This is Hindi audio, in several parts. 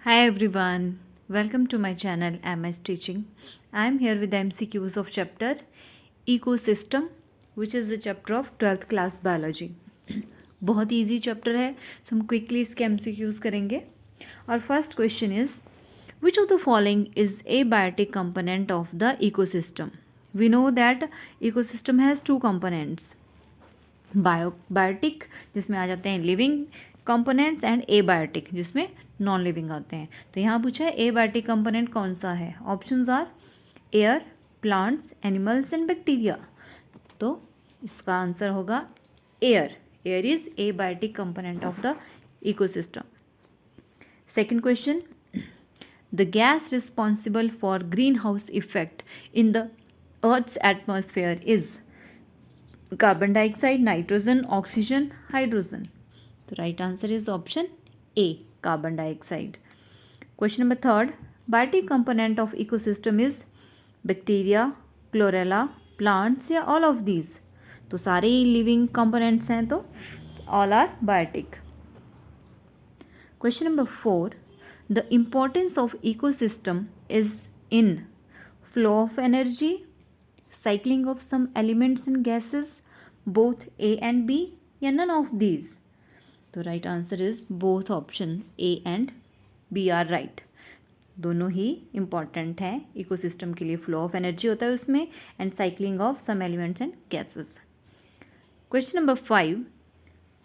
Hi everyone, welcome to my channel MS Teaching. I am here with the MCQs of chapter Ecosystem, which is the chapter of 12th class biology. बहुत easy chapter है, so हम quickly इसके MCQs करेंगे. Our first question is, which of the following is abiotic component of the ecosystem? We know that ecosystem has two components. Biotic जिसमें आ जाते हैं लिविंग कंपोनेंट्स एंड एबायोटिक जिसमें नॉन लिविंग आते हैं. तो यहाँ पूछा है एबायोटिक कंपोनेंट कौन सा है. Options are air, plants, animals and bacteria. तो इसका आंसर होगा air. Air is abiotic component of the ecosystem. Second question, the gas responsible for greenhouse effect in the earth's atmosphere is carbon dioxide, nitrogen, oxygen, hydrogen. The right answer is option A, carbon dioxide. Question number third, biotic component of ecosystem is bacteria, chlorella, plants या all of these. तो सारे ही living components हैं तो all are biotic. Question number 4, the importance of ecosystem is in flow of energy, cycling of some elements and gases, both A and B या none of these. तो right answer is both option A and B are right. दोनों ही इम्पॉर्टेंट हैं इकोसिस्टम के लिए. फ्लो ऑफ एनर्जी होता है उसमें and cycling of some elements and gases. Question number 5,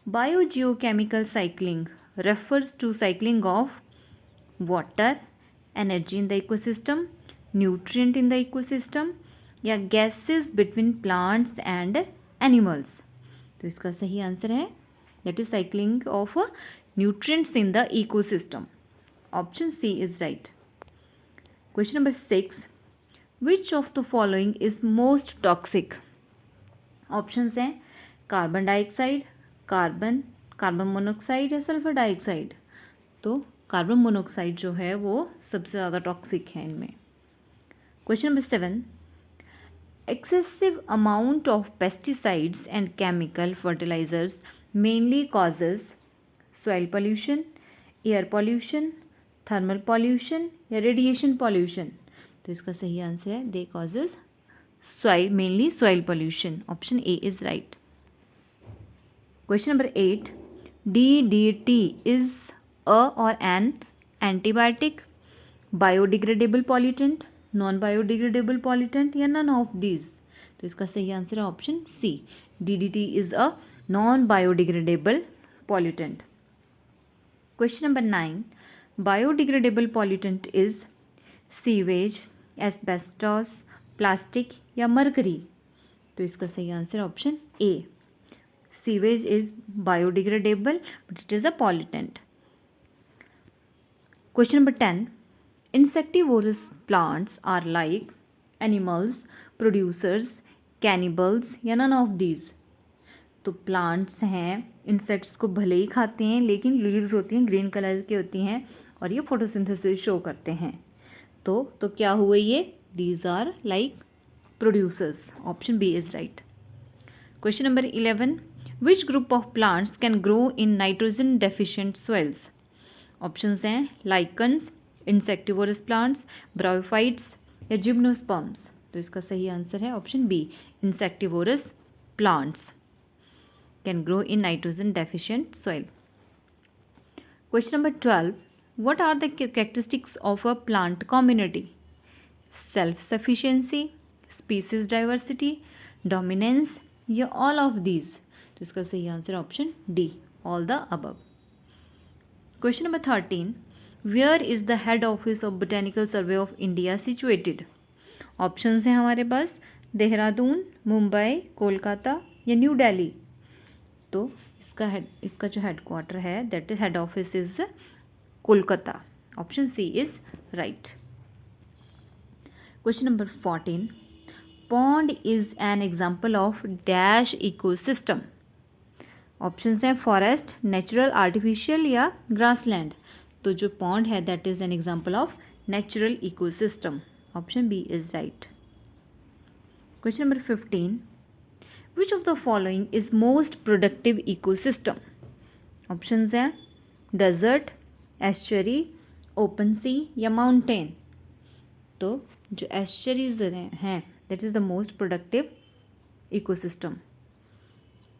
biogeochemical cycling refers to cycling of water, energy in the ecosystem, nutrient in the ecosystem या gases between plants and animals. तो इसका सही आंसर है that is cycling of nutrients in the ecosystem. Option C is right. Question number 6, which of the following is most toxic? Options हैं कार्बन डाइऑक्साइड, कार्बन मोनोऑक्साइड या सल्फर डाइऑक्साइड. तो कार्बन मोनोऑक्साइड जो है वो सबसे ज़्यादा टॉक्सिक है इनमें. Question number 7, excessive amount of pesticides and chemical fertilizers mainly causes soil pollution, air pollution, thermal pollution या radiation pollution. तो इसका सही आंसर है they causes mainly soil pollution. Option A is right. Question number 8, DDT is a or an antibiotic, biodegradable pollutant, non biodegradable pollutant या नन ऑफ दीज. तो इसका सही आंसर है option C. DDT is a non biodegradable pollutant. Question number 9, biodegradable pollutant is sewage, asbestos, plastic या मरकरी. तो इसका सही answer option A. Sewage is biodegradable but it is a pollutant. Question number 10, insectivorous plants are like animals, producers, cannibals या none of these. तो प्लांट्स हैं, इंसेक्ट्स को भले ही खाते हैं लेकिन लीव्स होती हैं ग्रीन कलर की होती हैं और ये फोटोसिंथेसिस शो करते हैं. तो क्या हुए ये? These are like producers. Option B is right. Question number 11, which group of plants can grow in nitrogen deficient soils. Options हैं लाइकन्स, इंसेक्टिवोरस प्लांट्स, ब्रायोफाइट्स या जिम्नोस्पर्म्स. तो इसका सही आंसर है option B. Insectivorous plants can grow in nitrogen deficient soil. Question number 12, what are the characteristics of a plant community. Self sufficiency, species diversity, dominance या ऑल ऑफ दीज. तो इसका सही answer option D, all the above. Question number 13, where is the head office of botanical survey of India situated. Options हैं हमारे पास देहरादून, मुंबई, कोलकाता या न्यू दिल्ली. तो इसका जो हेड क्वार्टर है that is head office is Kolkata. Option C is right. Question number 14, pond is an example of dash ecosystem. Options हैं फॉरेस्ट, नेचुरल, आर्टिफिशियल या ग्रासलैंड. तो जो पॉन्ड है that is an example of natural ecosystem. Option B is right. Question number 15, which of the following is most productive ecosystem. Options हैं डेजर्ट, एस्चुरी, ओपन सी या माउंटेन? तो जो एस्चरीज हैं that is the most productive ecosystem.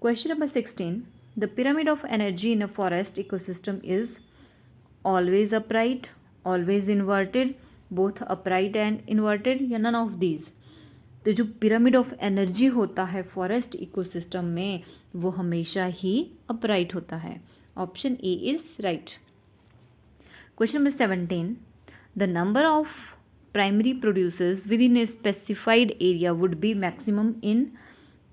Question number 16. The pyramid of energy in a forest ecosystem is always upright, always inverted, both upright and inverted, या none of these. तो जो पिरामिड ऑफ एनर्जी होता है फॉरेस्ट इकोसिस्टम में वो हमेशा ही अपराइट होता है. Option A is right. Question number 17. The number of primary producers with in a specified area would be maximum in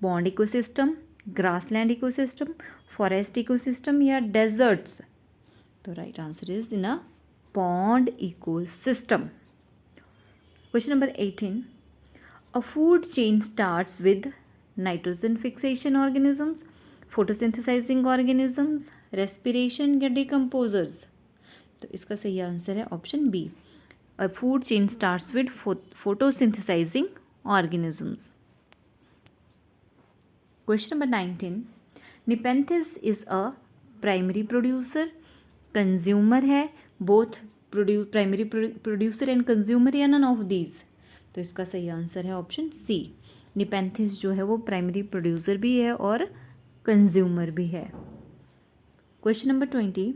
pond ecosystem, grassland ecosystem, forest ecosystem या डेजर्ट्स? तो right answer is in a pond ecosystem. Question number 18. A food chain starts with nitrogen fixation organisms, photosynthesizing organisms, respiration या decomposers? तो इसका सही आंसर है option B. A food chain starts with photosynthesizing organisms. Question number 19. Nepenthes is a primary producer, consumer है, both primary producer and consumer या none of these? तो इसका सही आंसर है ऑप्शन सी. निपेंथिस जो है वो प्राइमरी प्रोड्यूसर भी है और कंज्यूमर भी है. Question number 20.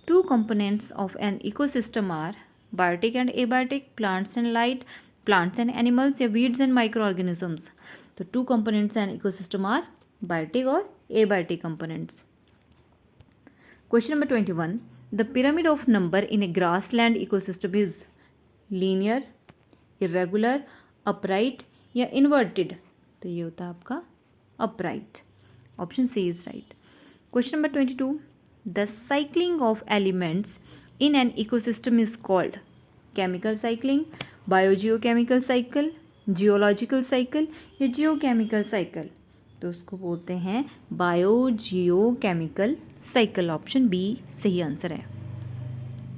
Two components of an ecosystem are biotic and abiotic, plants and light, plants and animals या वीड्स एंड माइक्रो ऑर्गेनिजम्स? तो two components an ecosystem are biotic और abiotic components. Question number 21. The pyramid of number in a grassland ecosystem is linear, irregular, upright या इन्वर्टेड? तो ये होता है आपका upright. Option C is right. Question number 22. The cycling of elements in an ecosystem is called chemical cycling, biogeochemical cycle, geological cycle या जियोकेमिकल साइकिल? तो उसको बोलते हैं बायोजियोकेमिकल साइकिल. ऑप्शन बी सही आंसर है.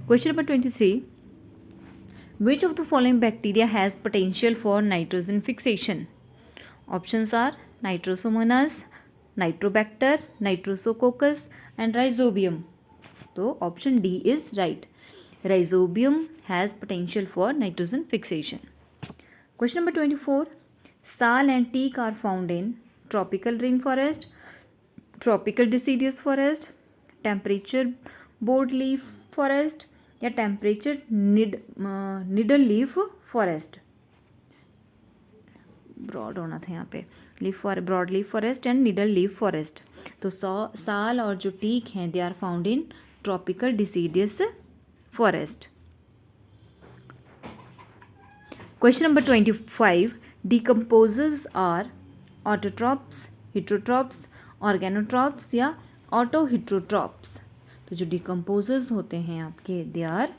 Question number 23. Which of the following bacteria has potential for nitrogen fixation? Options are Nitrosomonas, Nitrobacter, Nitrosococcus and Rhizobium. So option D is right. Rhizobium has potential for nitrogen fixation. Question number 24. Sal and teak are found in tropical rainforest, tropical deciduous forest, temperature broadleaf forest या temperature needle leaf forest? Broad होना था यहाँ पे. Broad leaf forest and needle leaf forest. तो साल और जो टीक हैं they are found in tropical deciduous forest. Question number 25. Decomposers are autotrophs, heterotrophs, organotrophs या ऑटोहिट्रोट्रॉप्स? तो जो डिकम्पोजर्स होते हैं आपके they are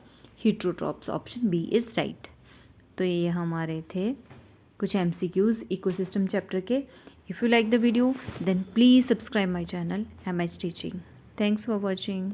heterotrophs. Option B is right. तो ये हमारे थे कुछ MCQs इकोसिस्टम चैप्टर के. If you like the video then please subscribe my channel MH teaching. Thanks for watching.